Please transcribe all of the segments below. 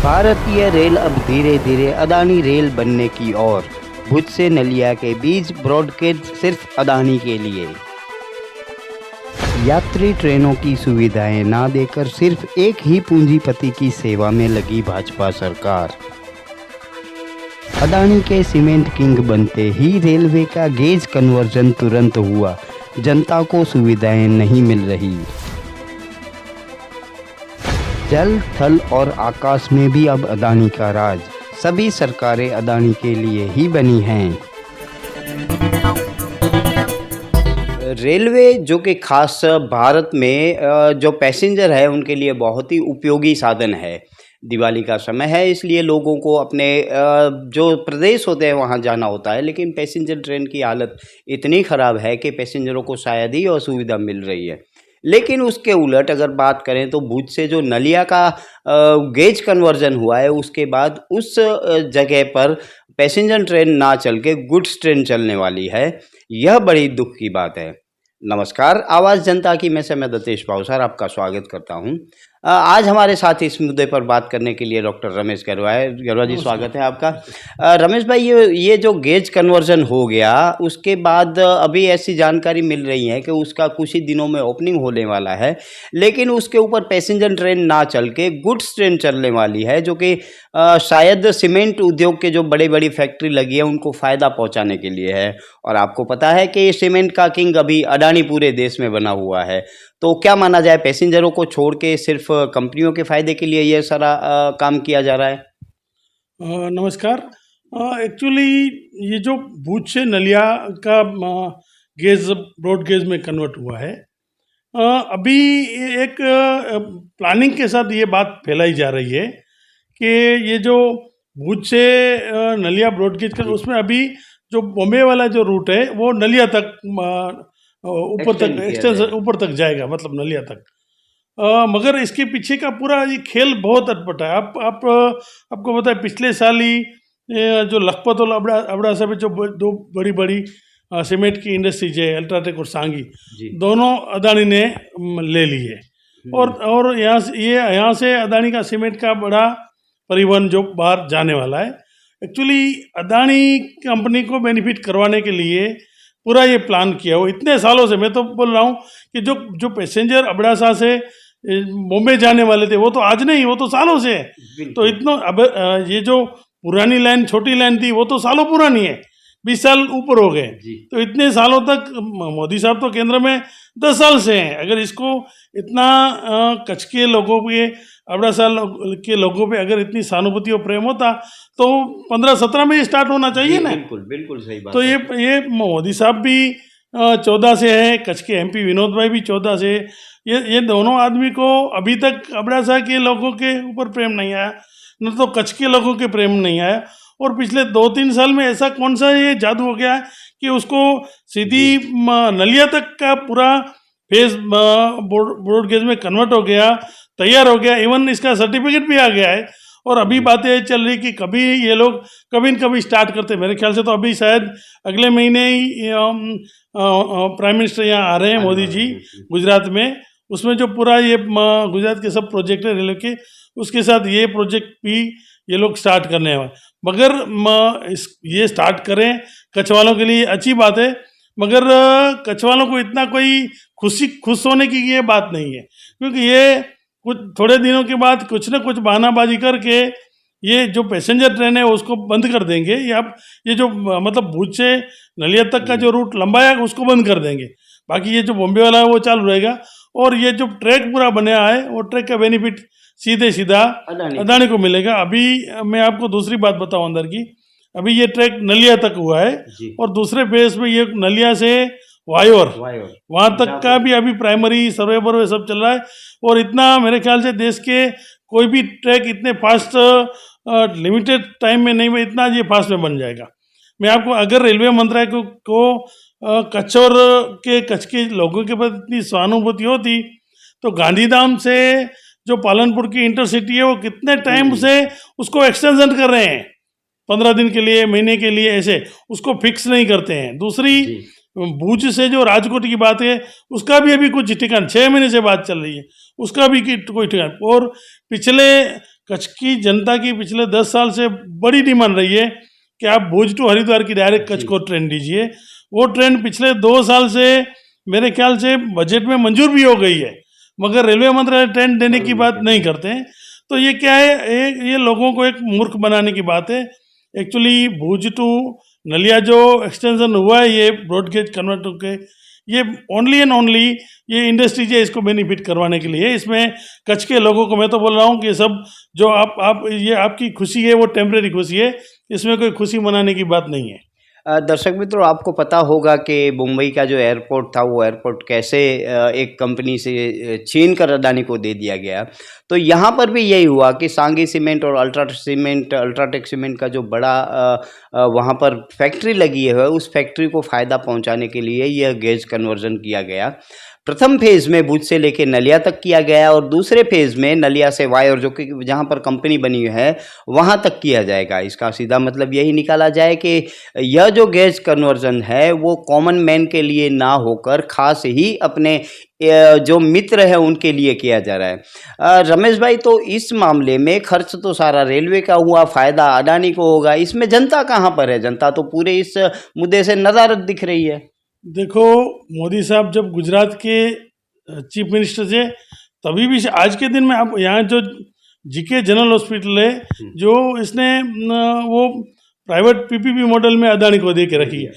भारतीय रेल अब धीरे धीरे अदानी रेल बनने की ओर। भुज से नलिया के बीच ब्रॉडगेज सिर्फ अदानी के लिए। यात्री ट्रेनों की सुविधाएं ना देकर सिर्फ एक ही पूंजीपति की सेवा में लगी भाजपा सरकार। अदानी के सीमेंट किंग बनते ही रेलवे का गेज कन्वर्जन तुरंत हुआ, जनता को सुविधाएं नहीं मिल रही। जल, थल और आकाश में भी अब अदानी का राज। सभी सरकारें अदानी के लिए ही बनी हैं। रेलवे जो कि खास भारत में जो पैसेंजर है उनके लिए बहुत ही उपयोगी साधन है। दिवाली का समय है, इसलिए लोगों को अपने जो प्रदेश होते हैं वहाँ जाना होता है, लेकिन पैसेंजर ट्रेन की हालत इतनी ख़राब है कि पैसेंजरों को शायद ही असुविधा मिल रही है। लेकिन उसके उलट अगर बात करें तो भुज से जो नलिया का गेज कन्वर्जन हुआ है, उसके बाद उस जगह पर पैसेंजर ट्रेन ना चल के गुड्स ट्रेन चलने वाली है। यह बड़ी दुख की बात है। नमस्कार, आवाज़ जनता की मैं समय दतेश भावसार आपका स्वागत करता हूं। आज हमारे साथ इस मुद्दे पर बात करने के लिए डॉक्टर रमेश गरवा है। गरवा जी, स्वागत है आपका। रमेश भाई, ये जो गेज कन्वर्जन हो गया, उसके बाद अभी ऐसी जानकारी मिल रही है कि उसका कुछ ही दिनों में ओपनिंग होने वाला है, लेकिन उसके ऊपर पैसेंजर ट्रेन ना चल के गुड्स ट्रेन चलने वाली है, जो कि शायद सीमेंट उद्योग के जो बड़ी बड़ी फैक्ट्री लगी है उनको फ़ायदा पहुंचाने के लिए है। और आपको पता है कि सीमेंट का किंग अभी अडानी पूरे देश में बना हुआ है। तो क्या माना जाए, पैसेंजरों को छोड़ के सिर्फ कंपनियों के फ़ायदे के लिए ये सारा काम किया जा रहा है? नमस्कार। एक्चुअली ये जो भुज से नलिया का गेज ब्रॉड गेज में कन्वर्ट हुआ है, अभी एक प्लानिंग के साथ ये बात फैलाई जा रही है कि ये जो भुज से नलिया ब्रॉड गेज का, उसमें अभी जो बॉम्बे वाला जो रूट है वो नलिया तक ऊपर तक जाएगा, मतलब नलिया तक। मगर इसके पीछे का पूरा ये खेल बहुत अटपटा है। आपको पता है, पिछले साल ही जो लखपत और अबड़ासा में जो दो बड़ी बड़ी सीमेंट की इंडस्ट्रीज है, अल्ट्राटेक और सांगी, दोनों अदानी ने ले ली है। और यहाँ से अदानी का सीमेंट का बड़ा परिवहन जो बाहर जाने वाला है। एक्चुअली अदानी कंपनी को बेनिफिट करवाने के लिए पूरा ये प्लान किया हो इतने सालों से। मैं तो बोल रहा हूँ कि जो पैसेंजर अबड़ासा से बॉम्बे जाने वाले थे वो तो आज नहीं, वो तो सालों से है। तो इतना अब ये जो पुरानी लाइन, छोटी लाइन थी, वो तो सालों पुरानी है, 20 साल ऊपर हो गए। तो इतने सालों तक मोदी साहब तो केंद्र में 10 साल से हैं। अगर इसको इतना कच्छ के लोगों पे, अबड़ासा के लोगों पे अगर इतनी सहानुभूति और प्रेम होता तो 15-17 में ये स्टार्ट होना चाहिए ना। बिल्कुल सही बात। तो ये मोदी साहब भी 14 से है, कच्छ के MP विनोद भाई भी 14 से। ये दोनों आदमी को अभी तक अबड़ासा के लोगों के ऊपर प्रेम नहीं आया, न तो कच्छ के लोगों के प्रेम नहीं आया। और पिछले 2-3 साल में ऐसा कौन सा ये जादू हो गया है कि उसको सीधी नलिया तक का पूरा फेज ब्रॉड गेज में कन्वर्ट हो गया, तैयार हो गया। इवन इसका सर्टिफिकेट भी आ गया है। और अभी बातें चल रही कि कभी ये लोग कभी न कभी स्टार्ट करते। मेरे ख्याल से तो अभी शायद अगले महीने ही प्राइम मिनिस्टर यहाँ आ रहे हैं, मोदी जी, गुजरात में। उसमें जो पूरा ये गुजरात के सब प्रोजेक्ट है रेलवे के, उसके साथ ये प्रोजेक्ट भी ये लोग स्टार्ट करने हैं। मगर ये स्टार्ट करें, कच्छ वालों के लिए अच्छी बात है, मगर कच्छ वालों को इतना कोई खुश होने की ये बात नहीं है, क्योंकि ये कुछ थोड़े दिनों के बाद कुछ न कुछ बहानाबाजी करके ये जो पैसेंजर ट्रेन है उसको बंद कर देंगे, या ये जो मतलब भुज से नलिया तक का जो रूट लंबा है उसको बंद कर देंगे। बाकी ये जो बॉम्बे वाला है वो चालू रहेगा। और ये जो ट्रैक पूरा बनाया है वो ट्रैक का बेनिफिट सीधा अदानी को मिलेगा। अभी मैं आपको दूसरी बात बताऊं अंदर की, अभी ये ट्रैक नलिया तक हुआ है और दूसरे फेज में ये नलिया से वायोर वहाँ तक का भी अभी प्राइमरी सर्वे सब चल रहा है। और इतना मेरे ख्याल से देश के कोई भी ट्रैक इतने फास्ट लिमिटेड टाइम में नहीं, इतना ये फास्ट में बन जाएगा। मैं आपको, अगर रेलवे मंत्रालय को कच्छ के लोगों के प्रति इतनी सहानुभूति होती तो गांधीधाम से जो पालनपुर की इंटरसिटी है वो कितने टाइम से उसको एक्सटेंशन कर रहे हैं, 15 दिन के लिए, महीने के लिए, ऐसे उसको फिक्स नहीं करते हैं। दूसरी भुज से जो राजकोट की बात है उसका भी अभी कुछ ठिकाना, 6 महीने से बात चल रही है, उसका भी कोई ठिकाना। और पिछले कच्छ की जनता की पिछले 10 साल से बड़ी डिमांड रही है कि आप भुज टू हरिद्वार की डायरेक्ट कच्छ को ट्रेन दीजिए। वो ट्रेन पिछले 2 साल से मेरे ख्याल से बजट में मंजूर भी हो गई है, मगर रेलवे मंत्रालय ट्रेन देने की बात नहीं करते हैं। तो ये क्या है, ये लोगों को एक मूर्ख बनाने की बात है। एक्चुअली भुज टू नलिया जो एक्सटेंशन हुआ है ये ब्रॉडगेज कन्वर्ट होके, ये ओनली एंड ओनली ये इंडस्ट्रीज है इसको बेनिफिट करवाने के लिए। इसमें कच्छ के लोगों को मैं तो बोल रहा हूँ कि सब जो आप ये आपकी खुशी है वो टेम्परेरी खुशी है, इसमें कोई खुशी मनाने की बात नहीं है। दर्शक मित्रों, आपको पता होगा कि मुंबई का जो एयरपोर्ट था वो एयरपोर्ट कैसे एक कंपनी से छीन कर अडानी को दे दिया गया। तो यहाँ पर भी यही हुआ कि सांगी सीमेंट और अल्ट्राटेक सीमेंट का जो बड़ा वहाँ पर फैक्ट्री लगी है, उस फैक्ट्री को फ़ायदा पहुँचाने के लिए यह गेज कन्वर्जन किया गया। प्रथम फेज़ में भुज से लेके नलिया तक किया गया और दूसरे फेज़ में नलिया से वायर जो कि जहाँ पर कंपनी बनी है वहाँ तक किया जाएगा। इसका सीधा मतलब यही निकाला जाए कि यह जो गैस कन्वर्जन है वो कॉमन मैन के लिए ना होकर खास ही अपने जो मित्र है उनके लिए किया जा रहा है। रमेश भाई, तो इस मामले में खर्च तो सारा रेलवे का हुआ, फ़ायदा अडानी को होगा, इसमें जनता कहाँ पर है? जनता तो पूरे इस मुद्दे से नदारद दिख रही है। देखो, मोदी साहब जब गुजरात के चीफ मिनिस्टर थे तभी भी आज के दिन में आप यहाँ जो जीके जनरल हॉस्पिटल है जो इसने वो प्राइवेट पीपीपी मॉडल में अदानी को दे के रखी है।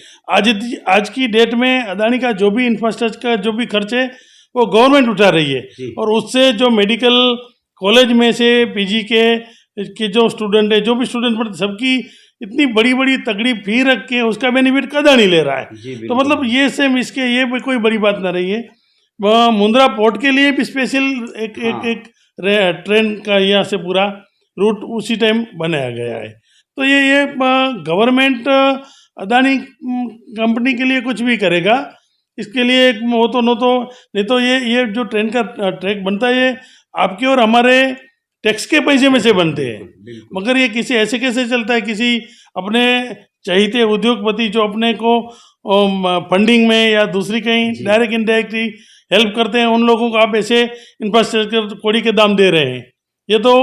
आज की डेट में अदानी का जो भी इंफ्रास्ट्रक्चर का जो भी खर्च है वो गवर्नमेंट उठा रही है, और उससे जो मेडिकल कॉलेज में से पीजी के जो स्टूडेंट है, जो भी स्टूडेंट पढ़ते, सबकी इतनी बड़ी बड़ी तगड़ी फी रख के उसका बेनिफिट अदानी ले रहा है। तो मतलब ये सेम इसके ये भी कोई बड़ी बात ना रही है। मुंद्रा पोर्ट के लिए भी स्पेशल एक ट्रेन का यहाँ से पूरा रूट उसी टाइम बनाया गया है। तो ये गवर्नमेंट अदानी कंपनी के लिए कुछ भी करेगा, इसके लिए एक वो तो नहीं तो ये जो ट्रेन का ट्रैक बनता है ये आपके और हमारे टैक्स के पैसे में से बनते हैं, मगर ये किसी ऐसे कैसे चलता है? किसी अपने चहेते उद्योगपति जो अपने को फंडिंग में या दूसरी कहीं डायरेक्ट इनडायरेक्टली हेल्प करते हैं, उन लोगों को आप ऐसे इंफ्रास्ट्रक्चर कोड़ी के दाम दे रहे हैं। ये तो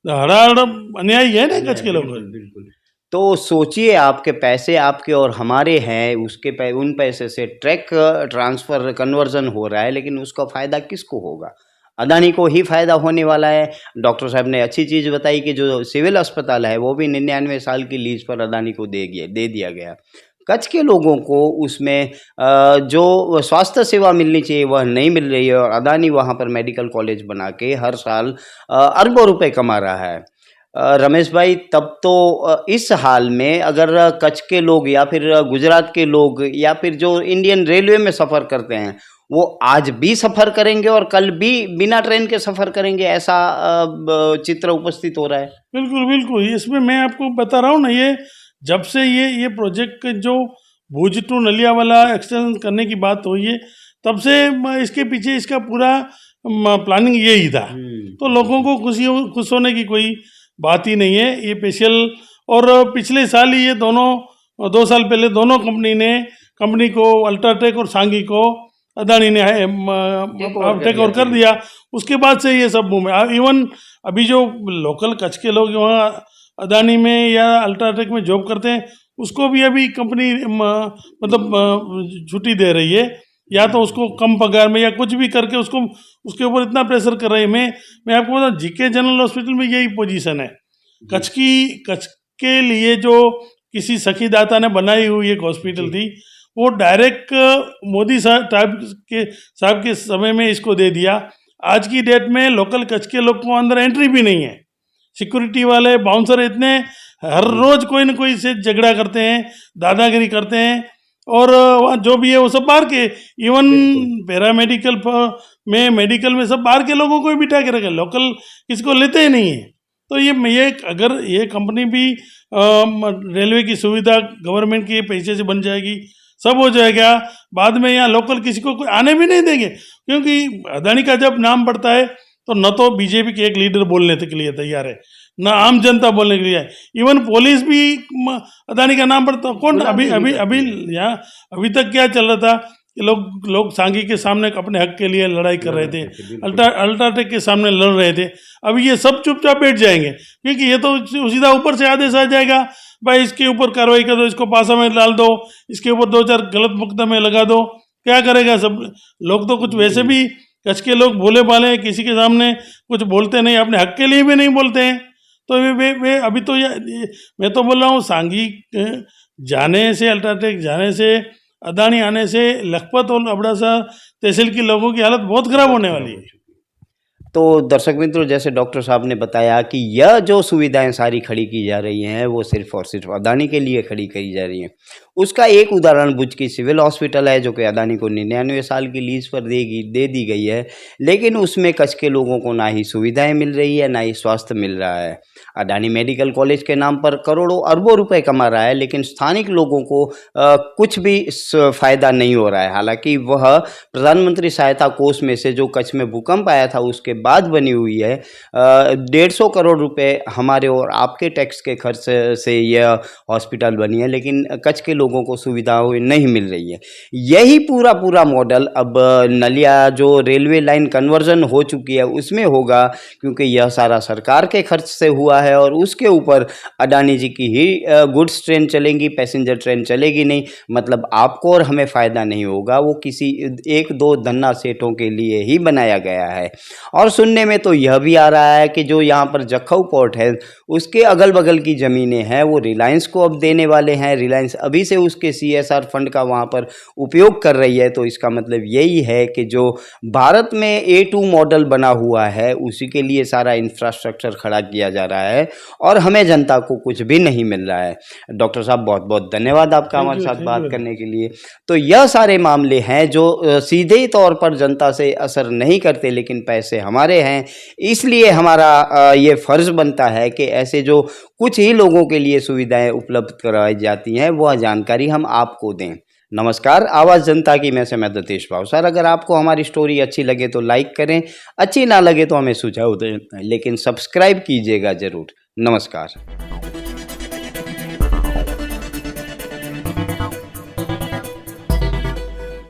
हड़ाहड़ अन्याय है ना कच्छ के लोग। बिल्कुल। तो सोचिए, आपके पैसे आपके और हमारे हैं, उसके उन पैसे से ट्रैक ट्रांसफ़र कन्वर्जन हो रहा है, लेकिन उसका फ़ायदा किसको होगा? अदानी को ही फ़ायदा होने वाला है। डॉक्टर साहब ने अच्छी चीज़ बताई कि जो सिविल अस्पताल है वो भी 99 साल की लीज पर अदानी को दे दिया गया। कच्छ के लोगों को उसमें जो स्वास्थ्य सेवा मिलनी चाहिए वह नहीं मिल रही है, और अदानी वहाँ पर मेडिकल कॉलेज बना के हर साल अरबों रुपए कमा रहा है। रमेश भाई, तब तो इस हाल में अगर कच्छ के लोग या फिर गुजरात के लोग या फिर जो इंडियन रेलवे में सफ़र करते हैं वो आज भी सफ़र करेंगे और कल भी बिना ट्रेन के सफ़र करेंगे, ऐसा चित्र उपस्थित हो रहा है। बिल्कुल बिल्कुल, इसमें मैं आपको बता रहा हूँ ना, ये जब से ये प्रोजेक्ट जो भुज टू नलिया वाला एक्सटेंशन करने की बात हुई है तब से इसके पीछे इसका पूरा प्लानिंग यही था। तो लोगों को खुश होने की कोई बात ही नहीं है। ये स्पेशल, और पिछले साल ही ये दोनों 2 साल पहले दोनों कंपनी को अल्ट्राटेक और सांगी को अदानी ने टेक ओवर कर दिया। उसके बाद से ये सब बूम है। इवन अभी जो लोकल कच्छ के लोग वहाँ अदानी में या अल्ट्राटेक में जॉब करते हैं उसको भी अभी कंपनी मतलब छुट्टी दे रही है, या तो उसको कम पगार में या कुछ भी करके उसको उसके ऊपर इतना प्रेशर कर रही है। मैं आपको बता, जीके जनरल हॉस्पिटल में यही पोजीशन है। कच्छ के लिए जो किसी सखीदाता ने बनाई हुई एक हॉस्पिटल थी, वो डायरेक्ट मोदी साहब के समय में इसको दे दिया। आज की डेट में लोकल कच्छ के लोग को अंदर एंट्री भी नहीं है। सिक्योरिटी वाले बाउंसर इतने हर रोज कोई न कोई से झगड़ा करते हैं, दादागिरी करते हैं, और वहाँ जो भी है वो सब बाहर के, इवन पैरामेडिकल में मेडिकल में सब बाहर के लोगों को भी बिठा के रखे, लोकल किसको लेते ही नहीं है। तो ये अगर ये कंपनी भी रेलवे की सुविधा गवर्नमेंट के पैसे से बन जाएगी, सब हो जाएगा, बाद में यहाँ लोकल किसी को कोई आने भी नहीं देंगे, क्योंकि अदानी का जब नाम बढ़ता है तो न तो बीजेपी के एक लीडर बोलने के लिए तैयार है, ना आम जनता बोलने के लिए है। इवन पुलिस भी अदानी का नाम बढ़ता, कौन अभी यहाँ अभी तक क्या चल रहा था कि लोग सांघी के सामने अपने हक के लिए लड़ाई कर रहे थे, अल्ट्राटेक के सामने लड़ रहे थे। अभी ये सब चुपचाप बैठ जाएंगे, क्योंकि ये तो सीधा ऊपर से आदेश आ जाएगा, भाई इसके ऊपर कार्रवाई कर दो, इसको पासा में डाल दो, इसके ऊपर 2-4 गलत मुकदमे लगा दो। क्या करेगा सब लोग? तो कुछ वैसे भी कच्छ के लोग भोले भाले हैं, किसी के सामने कुछ बोलते नहीं, अपने हक के लिए भी नहीं बोलते हैं। तो वे अभी तो ये मैं तो बोल रहा हूँ, सांघी जाने से, अल्ट्राटेक जाने से, अदानी आने से लखपत और अबडासा तहसील के लोगों की हालत बहुत खराब होने वाली है। तो दर्शक मित्रों, जैसे डॉक्टर साहब ने बताया कि यह जो सुविधाएं सारी खड़ी की जा रही हैं वो सिर्फ और सिर्फ अदानी के लिए खड़ी करी जा रही हैं। उसका एक उदाहरण भुज की सिविल हॉस्पिटल है, जो कि अदानी को 99 साल की लीज पर दे दी गई है, लेकिन उसमें कच्छ के लोगों को ना ही सुविधाएं मिल रही है, ना ही स्वास्थ्य मिल रहा है। अडानी मेडिकल कॉलेज के नाम पर करोड़ों अरबों रुपए कमा रहा है, लेकिन स्थानिक लोगों को कुछ भी फायदा नहीं हो रहा है। हालांकि वह प्रधानमंत्री सहायता कोष में से, जो कच्छ में भूकंप आया था उसके बाद बनी हुई है, 150 करोड़ रुपए हमारे और आपके टैक्स के खर्च से यह हॉस्पिटल बनी है, लेकिन कच्छ के लोगों को सुविधाएं नहीं मिल रही है। यही पूरा मॉडल अब नलिया जो रेलवे लाइन कन्वर्जन हो चुकी है उसमें होगा, क्योंकि यह सारा सरकार के खर्च से हुआ है और उसके ऊपर अडानी जी की ही गुड्स ट्रेन चलेंगी, पैसेंजर ट्रेन चलेगी नहीं। मतलब आपको और हमें फ़ायदा नहीं होगा, वो किसी 1-2 धन्ना सेठों के लिए ही बनाया गया है। और सुनने में तो यह भी आ रहा है कि जो यहाँ पर जखौ पोर्ट है उसके अगल बगल की ज़मीनें हैं वो रिलायंस को अब देने वाले हैं। रिलायंस अभी से उसके CSR फंड का वहाँ पर उपयोग कर रही है। तो इसका मतलब यही है कि जो भारत में A2 मॉडल बना हुआ है उसी के लिए सारा इंफ्रास्ट्रक्चर खड़ा किया जा रहा है और हमें जनता को कुछ भी नहीं मिल रहा है। डॉक्टर साहब, बहुत बहुत धन्यवाद आपका हमारे साथ बात करने के लिए। तो यह सारे मामले हैं जो सीधे तौर पर जनता से असर नहीं करते, लेकिन पैसे हमारे हैं, इसलिए हमारा ये फर्ज बनता है कि ऐसे जो कुछ ही लोगों के लिए सुविधाएं उपलब्ध कराई जाती हैं वह जानकारी हम आपको दें। नमस्कार, आवाज़ जनता की मैं समय दतेश भावसार। अगर आपको हमारी स्टोरी अच्छी लगे तो लाइक करें, अच्छी ना लगे तो हमें सुझाव दें, लेकिन सब्सक्राइब कीजिएगा ज़रूर। नमस्कार।